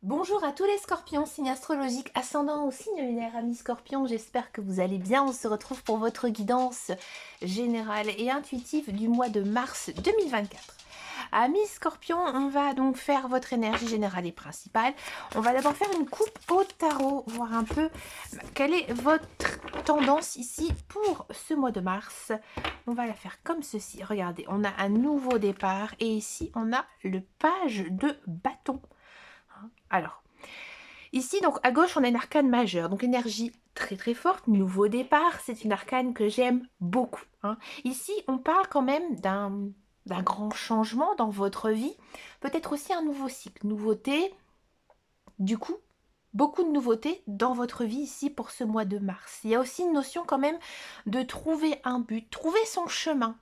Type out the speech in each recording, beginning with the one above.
Bonjour à tous les scorpions, signe astrologique ascendant ou signe lunaire, amis scorpions, j'espère que vous allez bien. On se retrouve pour votre guidance générale et intuitive du mois de mars 2024. Amis scorpions, on va donc faire votre énergie générale et principale. On va d'abord faire une coupe au tarot, voir un peu quelle est votre tendance ici pour ce mois de mars. On va la faire comme ceci, regardez, on a un nouveau départ et ici on a le page de bâton. Alors, ici, donc à gauche, on a une arcane majeure, donc énergie très très forte, nouveau départ, c'est une arcane que j'aime beaucoup. Ici, on parle quand même d'un grand changement dans votre vie, peut-être aussi un nouveau cycle, nouveauté, du coup, beaucoup de nouveautés dans votre vie ici pour ce mois de mars. Il y a aussi une notion quand même de trouver un but, trouver son chemin.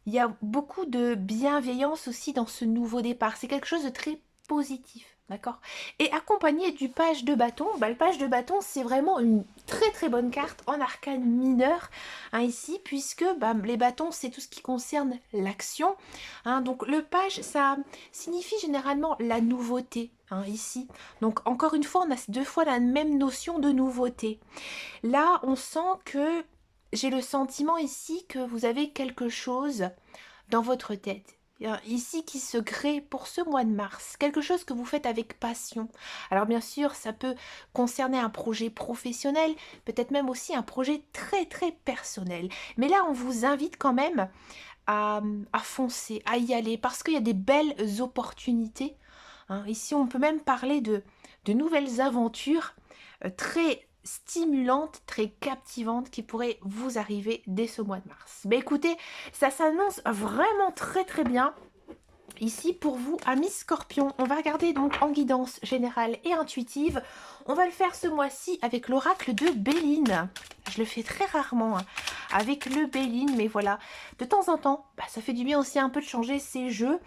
Il y a beaucoup de bienveillance aussi dans ce nouveau départ, c'est quelque chose de très positif. D'accord. Et accompagné du page de bâton, le page de bâton, c'est vraiment une très très bonne carte en arcane mineur ici, puisque les bâtons, c'est tout ce qui concerne l'action. Donc le page, ça signifie généralement la nouveauté ici. Donc encore une fois, on a deux fois la même notion de nouveauté. Là, on sent que j'ai le sentiment ici que vous avez quelque chose dans votre tête. Ici qui se crée pour ce mois de mars, quelque chose que vous faites avec passion. Alors bien sûr, ça peut concerner un projet professionnel, peut-être même aussi un projet très très personnel. Mais là, on vous invite quand même à foncer, à y aller, parce qu'il y a des belles opportunités. Ici, on peut même parler de nouvelles aventures très stimulantes, très captivantes qui pourraient vous arriver dès ce mois de mars. Mais écoutez, ça s'annonce vraiment très très bien. Ici pour vous, amis scorpions, on va regarder donc en guidance générale et intuitive. On va le faire ce mois-ci avec l'oracle de Béline. Je le fais très rarement avec le Béline, mais voilà, de temps en temps, ça fait du bien aussi un peu de changer ces jeux.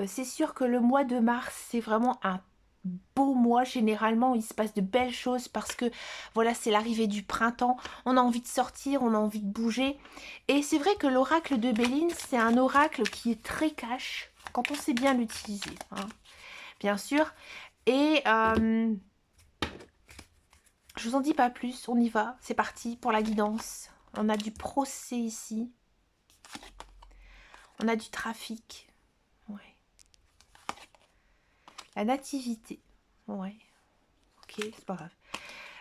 C'est sûr que le mois de mars, c'est vraiment un beau mois. Généralement, il se passe de belles choses parce que voilà, c'est l'arrivée du printemps. On a envie de sortir, on a envie de bouger. Et c'est vrai que l'oracle de Béline, c'est un oracle qui est très cash quand on sait bien l'utiliser, bien sûr. Et je vous en dis pas plus, on y va, c'est parti pour la guidance. On a du procès ici. On a du trafic. Ouais. La nativité. Ouais. Ok, c'est pas grave.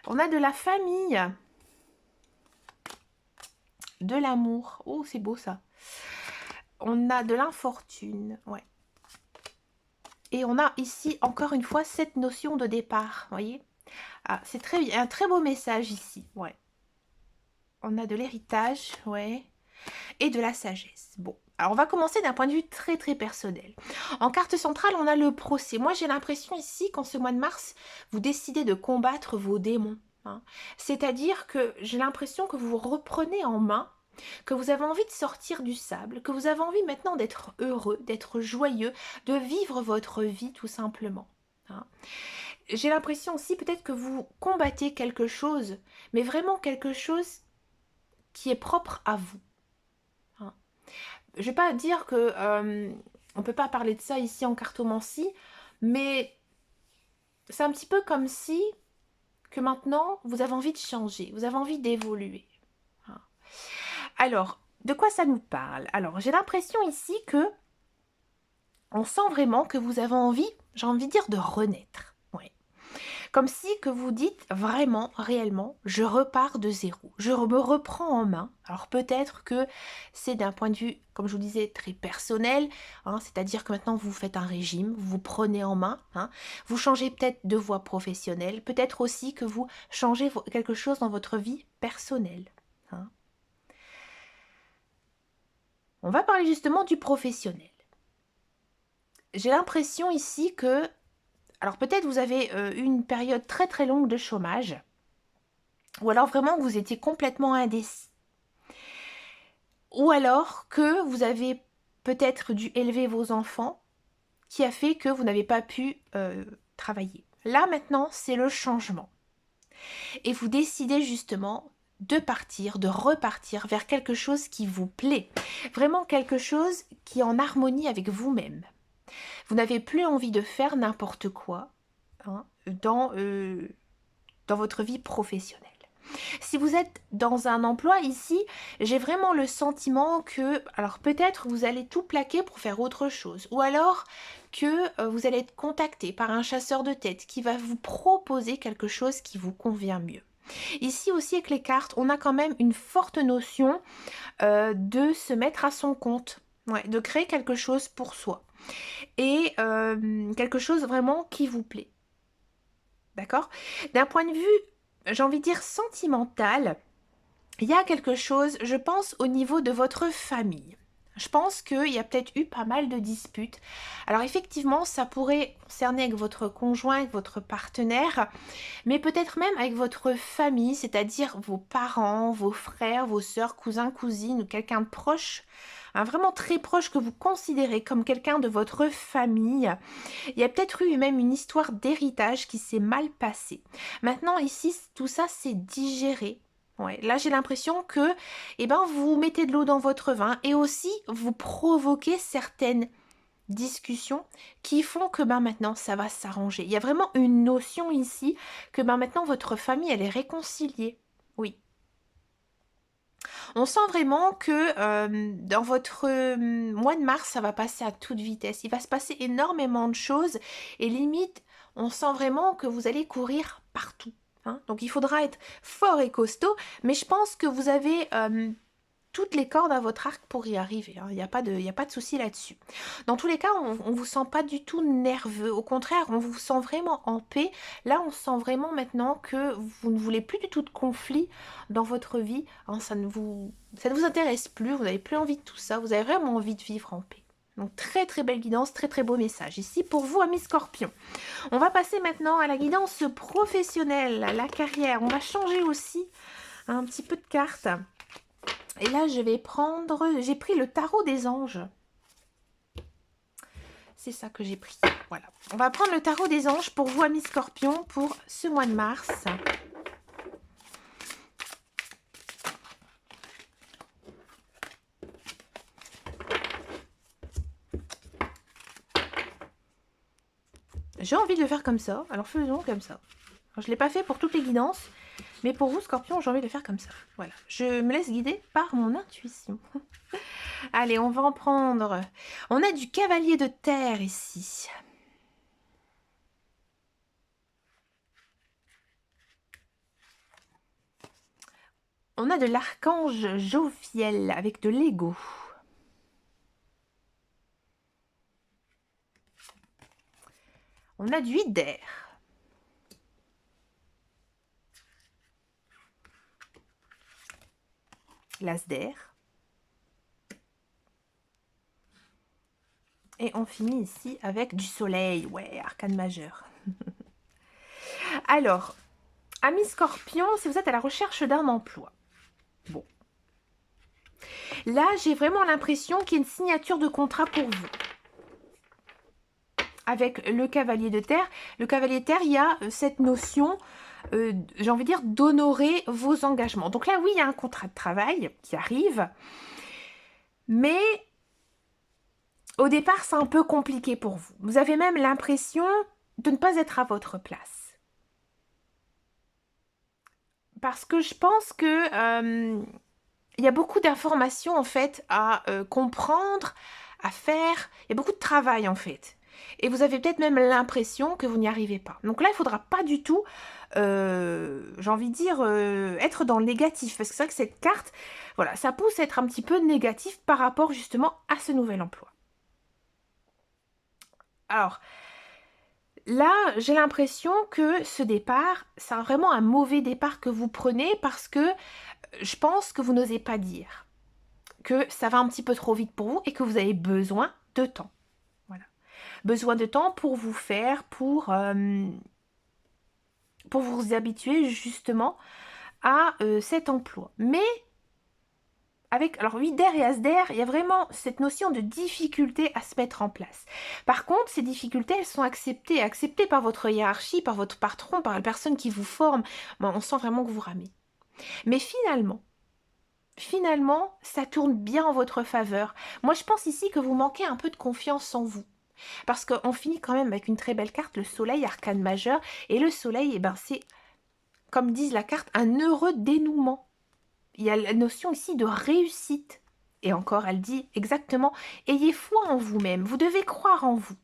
On a de la famille. De l'amour. Oh, c'est beau ça. On a de l'infortune. Ouais. Et on a ici, encore une fois, cette notion de départ. Vous voyez, c'est un très beau message ici. Ouais. On a de l'héritage. Ouais. Et de la sagesse. Bon. Alors, on va commencer d'un point de vue très très personnel. En carte centrale, on a le procès. Moi, j'ai l'impression ici, qu'en ce mois de mars, vous décidez de combattre vos démons. C'est-à-dire que j'ai l'impression que vous reprenez en main, que vous avez envie de sortir du sable, que vous avez envie maintenant d'être heureux, d'être joyeux, de vivre votre vie tout simplement. J'ai l'impression aussi peut-être que vous combattez quelque chose, mais vraiment quelque chose qui est propre à vous. Je ne vais pas dire que on ne peut pas parler de ça ici en cartomancie, mais c'est un petit peu comme si que maintenant vous avez envie de changer, vous avez envie d'évoluer. Alors, de quoi ça nous parle? Alors, j'ai l'impression ici que on sent vraiment que vous avez envie, j'ai envie de dire, de renaître. Comme si que vous dites vraiment, réellement, je repars de zéro, je me reprends en main. Alors peut-être que c'est d'un point de vue, comme je vous disais, très personnel, c'est-à-dire que maintenant vous faites un régime, vous vous prenez en main, vous changez peut-être de voie professionnelle, peut-être aussi que vous changez quelque chose dans votre vie personnelle. On va parler justement du professionnel. J'ai l'impression ici que, alors peut-être vous avez eu une période très très longue de chômage, ou alors vraiment que vous étiez complètement indécis. Ou alors que vous avez peut-être dû élever vos enfants, qui a fait que vous n'avez pas pu travailler. Là maintenant, c'est le changement. Et vous décidez justement de partir, de repartir vers quelque chose qui vous plaît. Vraiment quelque chose qui est en harmonie avec vous-même. Vous n'avez plus envie de faire n'importe quoi. hein, dans votre vie professionnelle. Si vous êtes dans un emploi ici, j'ai vraiment le sentiment que, alors peut-être vous allez tout plaquer pour faire autre chose, ou alors que vous allez être contacté par un chasseur de tête qui va vous proposer quelque chose qui vous convient mieux. Ici aussi avec les cartes, on a quand même une forte notion de se mettre à son compte, ouais, de créer quelque chose pour soi et quelque chose vraiment qui vous plaît. D'accord? D'un point de vue, j'ai envie de dire sentimental, il y a quelque chose, je pense, au niveau de votre famille. Je pense qu'il y a peut-être eu pas mal de disputes. Alors effectivement, ça pourrait concerner avec votre conjoint, avec votre partenaire, mais peut-être même avec votre famille, c'est-à-dire vos parents, vos frères, vos sœurs, cousins, cousines, ou quelqu'un de proche, hein, vraiment très proche que vous considérez comme quelqu'un de votre famille. Il y a peut-être eu même une histoire d'héritage qui s'est mal passée. Maintenant, ici, tout ça, c'est digéré. Ouais, là, j'ai l'impression que vous mettez de l'eau dans votre vin et aussi vous provoquez certaines discussions qui font que maintenant, ça va s'arranger. Il y a vraiment une notion ici que maintenant, votre famille, elle est réconciliée. Oui. On sent vraiment que dans votre mois de mars, ça va passer à toute vitesse. Il va se passer énormément de choses et limite, on sent vraiment que vous allez courir partout. Hein. Donc il faudra être fort et costaud, mais je pense que vous avez toutes les cordes à votre arc pour y arriver. Hein. Il n'y a pas de souci là-dessus. Dans tous les cas, on ne vous sent pas du tout nerveux. Au contraire, on vous sent vraiment en paix. Là, on sent vraiment maintenant que vous ne voulez plus du tout de conflit dans votre vie. Hein, ça ne vous intéresse plus. Vous n'avez plus envie de tout ça. Vous avez vraiment envie de vivre en paix. Donc très très belle guidance, très très beau message ici pour vous, amis Scorpion. On va passer maintenant à la guidance professionnelle, la carrière. On va changer aussi un petit peu de cartes. Et là, j'ai pris le tarot des anges. C'est ça que j'ai pris. Voilà. On va prendre le tarot des anges pour vous, amis Scorpion, pour ce mois de mars. J'ai envie de le faire comme ça. Alors faisons comme ça. Alors, je ne l'ai pas fait pour toutes les guidances. Mais pour vous, Scorpion, j'ai envie de le faire comme ça. Voilà. Je me laisse guider par mon intuition. Allez, on va en prendre. On a du cavalier de terre ici. On a de l'archange Jophiel avec de l'ego. On a du Hyder. L'As d'air. Et on finit ici avec du soleil. Ouais, arcane majeur. Alors, amis Scorpion, si vous êtes à la recherche d'un emploi. Bon. Là, j'ai vraiment l'impression qu'il y a une signature de contrat pour vous. Avec le cavalier de terre. Le cavalier de terre, il y a cette notion, j'ai envie de dire, d'honorer vos engagements. Donc là, oui, il y a un contrat de travail qui arrive. Mais au départ, c'est un peu compliqué pour vous. Vous avez même l'impression de ne pas être à votre place. Parce que je pense que il y a beaucoup d'informations en fait à comprendre, à faire. Il y a beaucoup de travail en fait. Et vous avez peut-être même l'impression que vous n'y arrivez pas. Donc là, il ne faudra pas du tout, j'ai envie de dire, être dans le négatif. Parce que c'est vrai que cette carte, voilà, ça pousse à être un petit peu négatif par rapport justement à ce nouvel emploi. Alors, là, j'ai l'impression que ce départ, c'est vraiment un mauvais départ que vous prenez parce que je pense que vous n'osez pas dire que ça va un petit peu trop vite pour vous et que vous avez besoin de temps. Voilà. Besoin de temps pour vous faire, pour vous habituer justement à cet emploi. Mais avec, alors Hyder et Asder, il y a vraiment cette notion de difficulté à se mettre en place. Par contre, ces difficultés, elles sont acceptées par votre hiérarchie, par votre patron, par la personne qui vous forme. Bon, on sent vraiment que vous ramez. Mais finalement, ça tourne bien en votre faveur. Moi, je pense ici que vous manquez un peu de confiance en vous. Parce qu'on finit quand même avec une très belle carte, le soleil, arcane majeur. Et le soleil, eh ben, c'est, comme disent la carte, un heureux dénouement. Il y a la notion ici de réussite. Et encore, elle dit exactement, ayez foi en vous-même, vous devez croire en vous.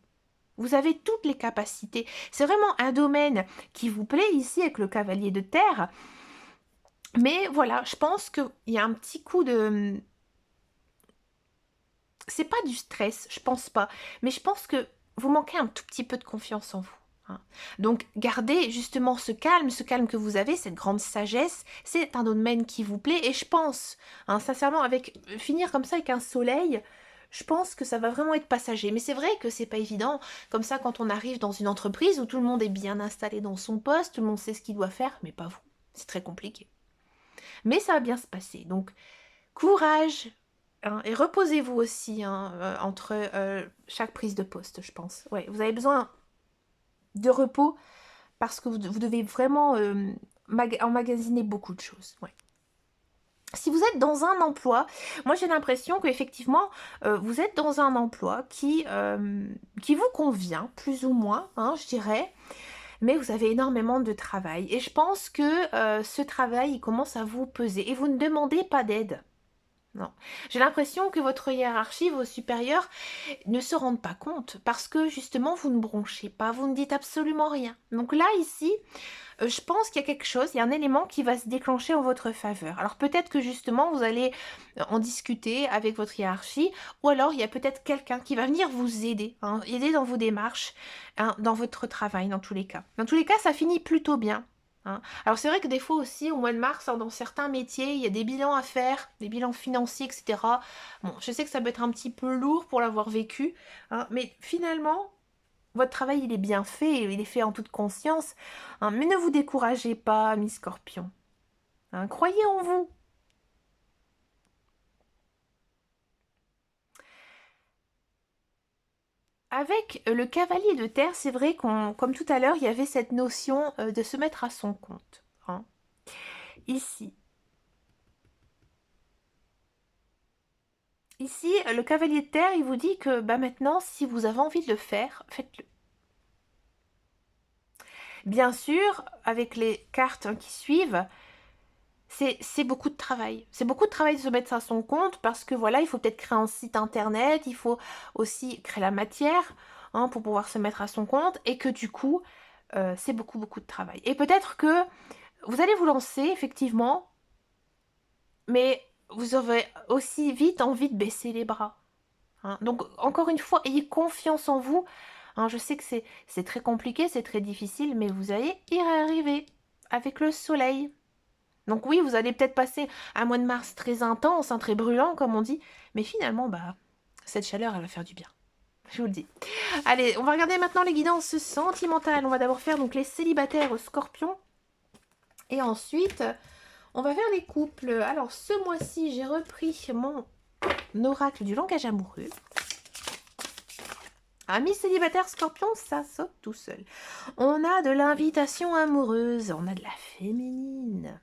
Vous avez toutes les capacités. C'est vraiment un domaine qui vous plaît ici avec le cavalier de terre. Mais voilà, je pense qu'il y a un petit coup de... C'est pas du stress, je pense pas. Mais je pense que vous manquez un tout petit peu de confiance en vous. Hein. Donc, gardez justement ce calme que vous avez, cette grande sagesse. C'est un domaine qui vous plaît. Et je pense, hein, sincèrement, avec finir comme ça avec un soleil... Je pense que ça va vraiment être passager. Mais c'est vrai que c'est pas évident. Comme ça, quand on arrive dans une entreprise où tout le monde est bien installé dans son poste, tout le monde sait ce qu'il doit faire, mais pas vous. C'est très compliqué. Mais ça va bien se passer. Donc, courage. Hein, et reposez-vous aussi hein, entre chaque prise de poste, je pense. Ouais, vous avez besoin de repos parce que vous devez vraiment emmagasiner beaucoup de choses. Ouais. Si vous êtes dans un emploi, moi j'ai l'impression qu'effectivement, vous êtes dans un emploi qui vous convient, plus ou moins, hein, je dirais, mais vous avez énormément de travail. Et je pense que ce travail, il commence à vous peser et vous ne demandez pas d'aide. Non. J'ai l'impression que votre hiérarchie, vos supérieurs, ne se rendent pas compte parce que justement, vous ne bronchez pas, vous ne dites absolument rien. Donc là, ici, je pense qu'il y a quelque chose, il y a un élément qui va se déclencher en votre faveur. Alors peut-être que justement, vous allez en discuter avec votre hiérarchie ou alors il y a peut-être quelqu'un qui va venir vous aider, hein, aider dans vos démarches, hein, dans votre travail, dans tous les cas. Dans tous les cas, ça finit plutôt bien. Hein. Alors c'est vrai que des fois aussi, au mois de mars, hein, dans certains métiers, il y a des bilans à faire, des bilans financiers, etc. Bon, je sais que ça peut être un petit peu lourd pour l'avoir vécu, hein, mais finalement, votre travail, il est bien fait, il est fait en toute conscience, hein, mais ne vous découragez pas, Miss Scorpion. Hein, croyez en vous. Avec le cavalier de terre, c'est vrai qu'on, comme tout à l'heure, il y avait cette notion de se mettre à son compte. Hein. Ici. Ici, le cavalier de terre, il vous dit que bah, maintenant, si vous avez envie de le faire, faites-le. Bien sûr, avec les cartes hein, qui suivent, c'est beaucoup de travail. C'est beaucoup de travail de se mettre à son compte parce que voilà, il faut peut-être créer un site internet, il faut aussi créer la matière hein, pour pouvoir se mettre à son compte et que du coup, c'est beaucoup, beaucoup de travail. Et peut-être que vous allez vous lancer, effectivement, mais vous aurez aussi vite envie de baisser les bras. Hein. Donc, encore une fois, ayez confiance en vous. Hein, je sais que c'est très compliqué, c'est très difficile, mais vous allez y arriver avec le soleil. Donc oui, vous allez peut-être passer un mois de mars très intense, hein, très brûlant, comme on dit, mais finalement, bah, cette chaleur, elle va faire du bien. Je vous le dis. Allez, on va regarder maintenant les guidances sentimentales. On va d'abord faire donc les célibataires scorpions. Et ensuite, on va faire les couples. Alors, ce mois-ci, j'ai repris mon oracle du langage amoureux. Amis célibataires scorpions, ça saute tout seul. On a de l'invitation amoureuse, on a de la féminine.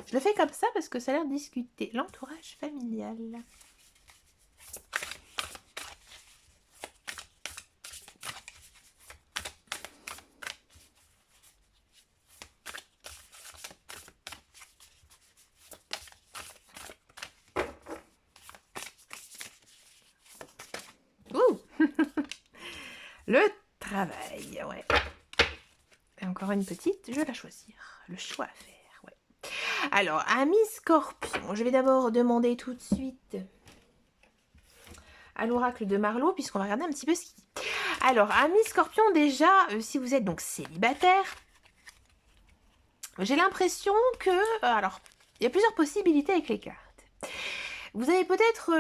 Je le fais comme ça parce que ça a l'air discuté. L'entourage familial. Ouh. Le travail, ouais. Et encore une petite, je vais la choisir. Le choix à faire. Alors, amis scorpions, je vais d'abord demander tout de suite à l'oracle de Marlowe, puisqu'on va regarder un petit peu ce qu'il dit. Alors, amis scorpions, déjà, si vous êtes donc célibataire, j'ai l'impression que... alors, il y a plusieurs possibilités avec les cartes. Vous avez peut-être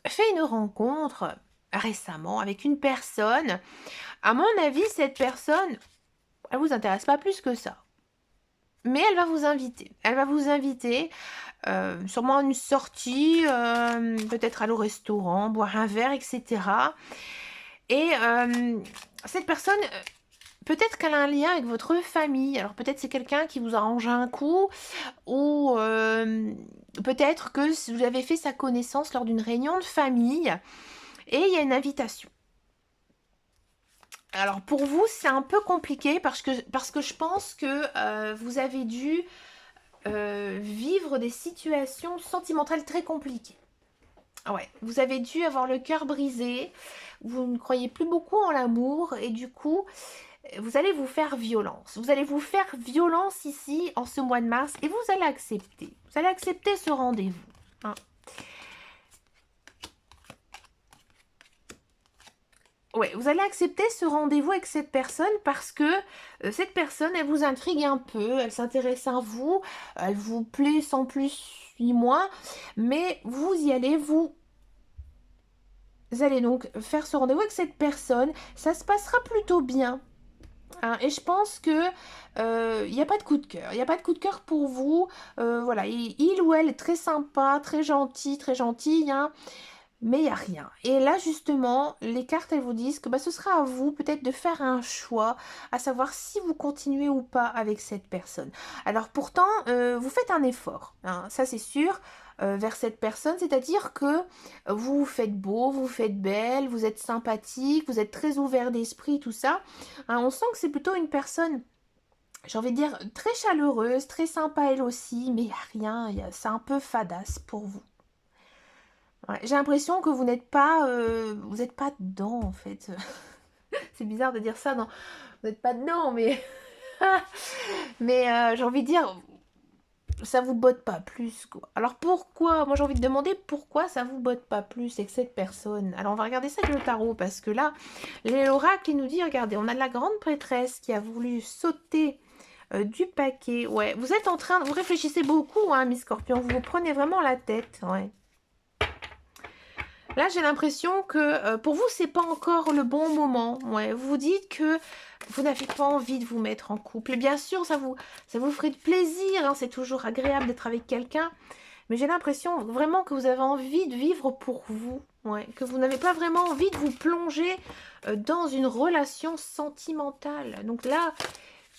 fait une rencontre récemment avec une personne. À mon avis, cette personne, elle vous intéresse pas plus que ça. Mais elle va vous inviter. Elle va vous inviter sûrement à une sortie, peut-être aller au restaurant, boire un verre, etc. Et cette personne, peut-être qu'elle a un lien avec votre famille. Alors peut-être c'est quelqu'un qui vous arrange un coup, ou peut-être que vous avez fait sa connaissance lors d'une réunion de famille et il y a une invitation. Alors pour vous c'est un peu compliqué parce que je pense que vous avez dû vivre des situations sentimentales très compliquées. Ouais, vous avez dû avoir le cœur brisé, vous ne croyez plus beaucoup en l'amour et du coup, vous allez vous faire violence. Vous allez vous faire violence ici en ce mois de mars et vous allez accepter. Vous allez accepter ce rendez-vous. Hein. Ouais, vous allez accepter ce rendez-vous avec cette personne parce que cette personne, elle vous intrigue un peu, elle s'intéresse à vous, elle vous plaît sans plus ni moins, mais vous y allez, vous allez donc faire ce rendez-vous avec cette personne, ça se passera plutôt bien. Hein, et je pense que il n'y a pas de coup de cœur. Il n'y a pas de coup de cœur pour vous. Voilà, il ou elle est très sympa, très gentille, hein, mais il n'y a rien. Et là, justement, les cartes, elles vous disent que bah, ce sera à vous peut-être de faire un choix, à savoir si vous continuez ou pas avec cette personne. Alors pourtant, vous faites un effort, hein, ça c'est sûr, vers cette personne, c'est-à-dire que vous vous faites beau, vous vous faites belle, vous êtes sympathique, vous êtes très ouvert d'esprit, tout ça. Hein, on sent que c'est plutôt une personne, j'ai envie de dire, très chaleureuse, très sympa elle aussi, mais il n'y a rien, c'est un peu fadasse pour vous. Ouais, j'ai l'impression que vous n'êtes pas dedans en fait. C'est bizarre de dire ça, non, vous n'êtes pas dedans, mais mais j'ai envie de dire, ça vous botte pas plus quoi. Alors pourquoi? Moi j'ai envie de demander pourquoi ça vous botte pas plus avec cette personne. Alors on va regarder ça avec le tarot parce que là, l'oracle il nous dit, regardez, on a la grande prêtresse qui a voulu sauter du paquet. Ouais, vous êtes en train, vous réfléchissez beaucoup, hein, Miss Scorpion, vous vous prenez vraiment la tête, ouais. Là, j'ai l'impression que pour vous, c'est pas encore le bon moment. Ouais, vous vous dites que vous n'avez pas envie de vous mettre en couple. Et bien sûr, ça vous ferait de plaisir. Hein, c'est toujours agréable d'être avec quelqu'un. Mais j'ai l'impression vraiment que vous avez envie de vivre pour vous. Ouais, que vous n'avez pas vraiment envie de vous plonger dans une relation sentimentale. Donc là,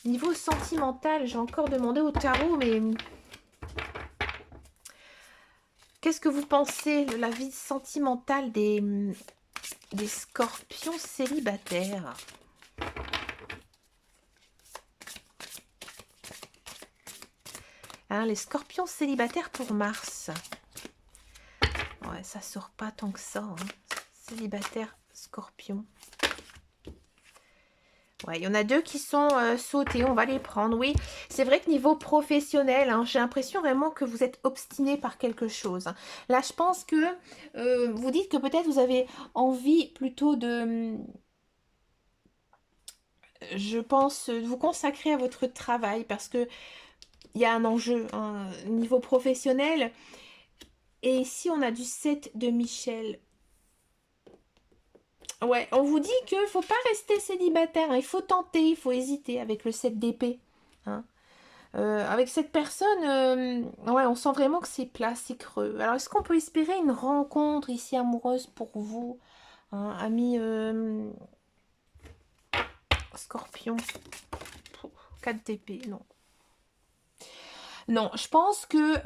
niveau sentimental, j'ai encore demandé au tarot, mais qu'est-ce que vous pensez de la vie sentimentale des scorpions célibataires? Hein, les scorpions célibataires pour Mars. Ouais, ça sort pas tant que ça. Hein. Célibataire scorpion. Ouais, il y en a deux qui sont sautés, on va les prendre, oui. C'est vrai que niveau professionnel, hein, j'ai l'impression vraiment que vous êtes obstiné par quelque chose. Hein. Là, je pense que vous dites que peut-être vous avez envie plutôt de, je pense, de vous consacrer à votre travail parce que il y a un enjeu, hein, niveau professionnel. Et ici, on a du 7 de Michel. Ouais, on vous dit qu'il ne faut pas rester célibataire, hein, il faut tenter, il faut hésiter avec le 7 d'épée. Hein. Avec cette personne, ouais, on sent vraiment que c'est plat, c'est creux. Alors, est-ce qu'on peut espérer une rencontre ici amoureuse pour vous, hein, ami Scorpion? 4 d'épée, non. Non, je pense que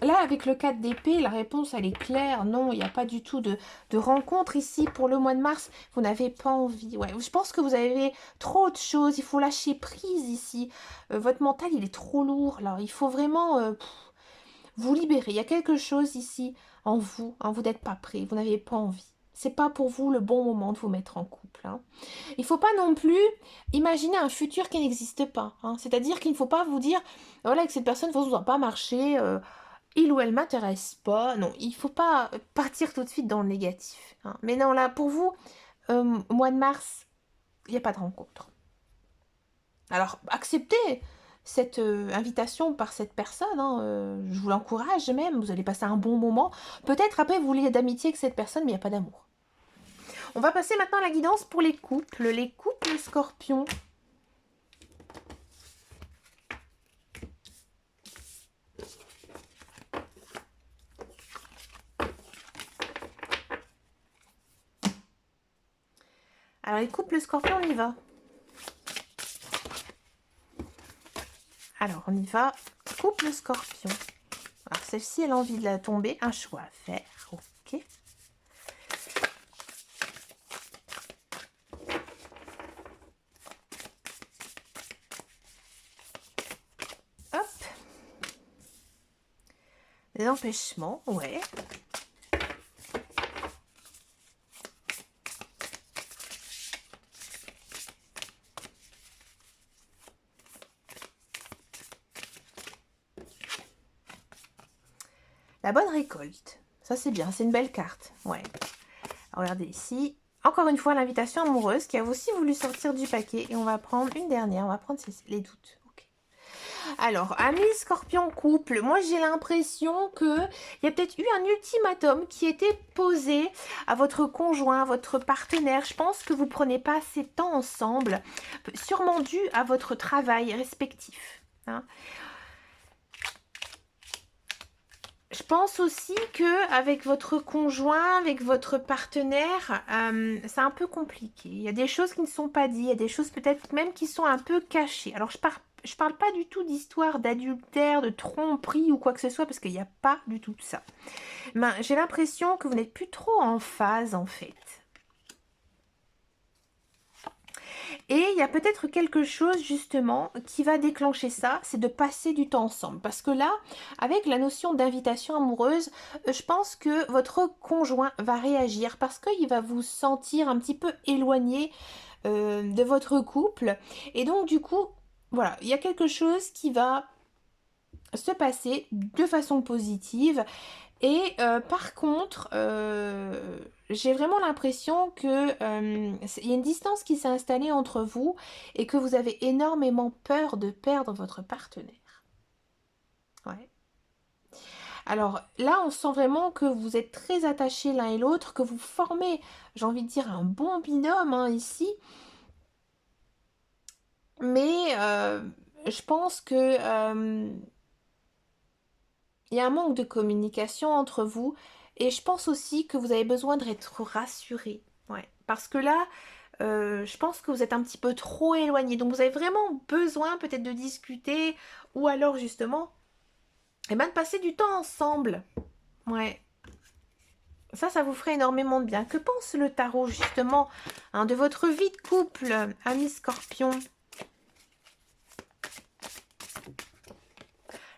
là, avec le 4 d'épée, la réponse, elle est claire. Non, il n'y a pas du tout de rencontre ici pour le mois de mars. Vous n'avez pas envie. Ouais, je pense que vous avez trop de choses. Il faut lâcher prise ici. Votre mental, il est trop lourd, là. Il faut vraiment vous libérer. Il y a quelque chose ici en vous. Hein, vous n'êtes pas prêt. Vous n'avez pas envie. C'est pas pour vous le bon moment de vous mettre en couple. Hein. Il ne faut pas non plus imaginer un futur qui n'existe pas. Hein. C'est-à-dire qu'il ne faut pas vous dire, voilà, avec cette personne, ça ne va pas marcher. Il ou elle m'intéresse pas. Non, il faut pas partir tout de suite dans le négatif. Hein. Mais non, là, pour vous, mois de mars, il n'y a pas de rencontre. Alors, acceptez cette invitation par cette personne. Hein, je vous l'encourage même. Vous allez passer un bon moment. Peut-être après, vous liez d'amitié avec cette personne, mais il n'y a pas d'amour. On va passer maintenant à la guidance pour les couples. Les couples scorpions. Alors, les couples scorpions, on y va. Alors, on y va. Couple Scorpion. Alors, celle-ci, elle a envie de la tomber. Un choix à faire. Ok. Hop. Des empêchements, ouais. La bonne récolte. Ça, c'est bien. C'est une belle carte. Ouais. Alors, regardez ici. Encore une fois, l'invitation amoureuse qui a aussi voulu sortir du paquet. Et on va prendre une dernière. On va prendre les doutes. Ok. Alors, amis Scorpion couple, moi j'ai l'impression qu'il y a peut-être eu un ultimatum qui était posé à votre conjoint, à votre partenaire. Je pense que vous ne prenez pas assez de temps ensemble, sûrement dû à votre travail respectif. Hein. Je pense aussi que avec votre conjoint, avec votre partenaire, c'est un peu compliqué. Il y a des choses qui ne sont pas dites, il y a des choses peut-être même qui sont un peu cachées. Alors je parle pas du tout d'histoire d'adultère, de tromperie ou quoi que ce soit, parce qu'il n'y a pas du tout de ça. Ben, j'ai l'impression que vous n'êtes plus trop en phase en fait. Et il y a peut-être quelque chose justement qui va déclencher ça, c'est de passer du temps ensemble. Parce que là, avec la notion d'invitation amoureuse, je pense que votre conjoint va réagir parce qu'il va vous sentir un petit peu éloigné de votre couple. Et donc du coup, voilà, il y a quelque chose qui va se passer de façon positive. Et par contre, j'ai vraiment l'impression que il y a une distance qui s'est installée entre vous et que vous avez énormément peur de perdre votre partenaire. Ouais. Alors là, on sent vraiment que vous êtes très attachés l'un et l'autre, que vous formez, j'ai envie de dire, un bon binôme hein, ici. Mais je pense que il y a un manque de communication entre vous et je pense aussi que vous avez besoin d'être rassuré. Ouais. Parce que là, je pense que vous êtes un petit peu trop éloigné. Donc vous avez vraiment besoin peut-être de discuter ou alors justement eh ben, de passer du temps ensemble. Ouais. Ça vous ferait énormément de bien. Que pense le tarot justement hein, de votre vie de couple, ami Scorpion?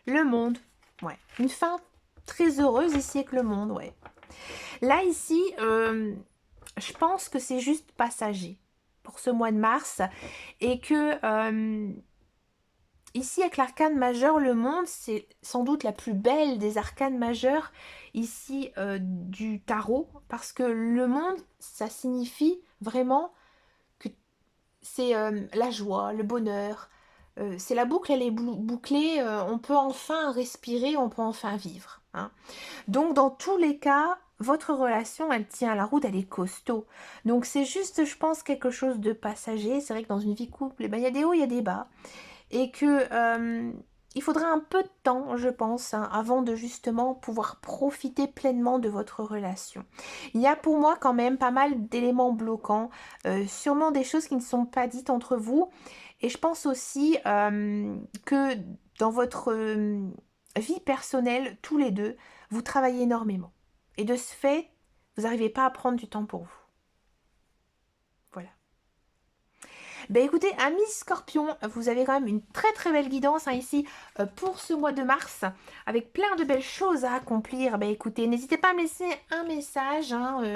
Le monde. Ouais. Une fin très heureuse ici avec le monde, ouais. Là, ici, je pense que c'est juste passager pour ce mois de mars. Et que, ici, avec l'arcane majeur, le monde, c'est sans doute la plus belle des arcanes majeures, ici, du tarot. Parce que le monde, ça signifie vraiment que c'est la joie, le bonheur. C'est la boucle, elle est bouclée. On peut enfin respirer, on peut enfin vivre. Hein. Donc, dans tous les cas, votre relation, elle tient la route, elle est costaud. Donc, c'est juste, je pense, quelque chose de passager. C'est vrai que dans une vie couple, eh ben, il y a des hauts, il y a des bas. Et que il faudra un peu de temps, je pense, hein, avant de justement pouvoir profiter pleinement de votre relation. Il y a pour moi quand même pas mal d'éléments bloquants, sûrement des choses qui ne sont pas dites entre vous. Et je pense aussi que dans votre vie personnelle, tous les deux, vous travaillez énormément. Et de ce fait, vous n'arrivez pas à prendre du temps pour vous. Voilà. Ben écoutez, amis Scorpion, vous avez quand même une très très belle guidance hein, ici pour ce mois de mars, avec plein de belles choses à accomplir. Ben écoutez, n'hésitez pas à me laisser un message. Hein,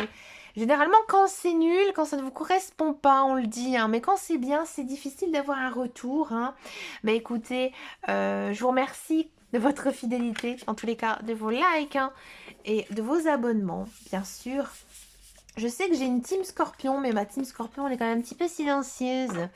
généralement, quand c'est nul, quand ça ne vous correspond pas, on le dit. Hein, mais quand c'est bien, c'est difficile d'avoir un retour. Hein. Ben écoutez, je vous remercie de votre fidélité, en tous les cas, de vos likes hein, et de vos abonnements, bien sûr. Je sais que j'ai une team Scorpion, mais ma team Scorpion, elle est quand même un petit peu silencieuse.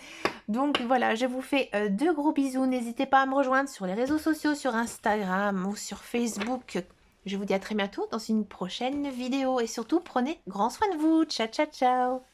Donc voilà, je vous fais de gros bisous. N'hésitez pas à me rejoindre sur les réseaux sociaux, sur Instagram ou sur Facebook. Je vous dis à très bientôt dans une prochaine vidéo. Et surtout, prenez grand soin de vous. Ciao, ciao, ciao.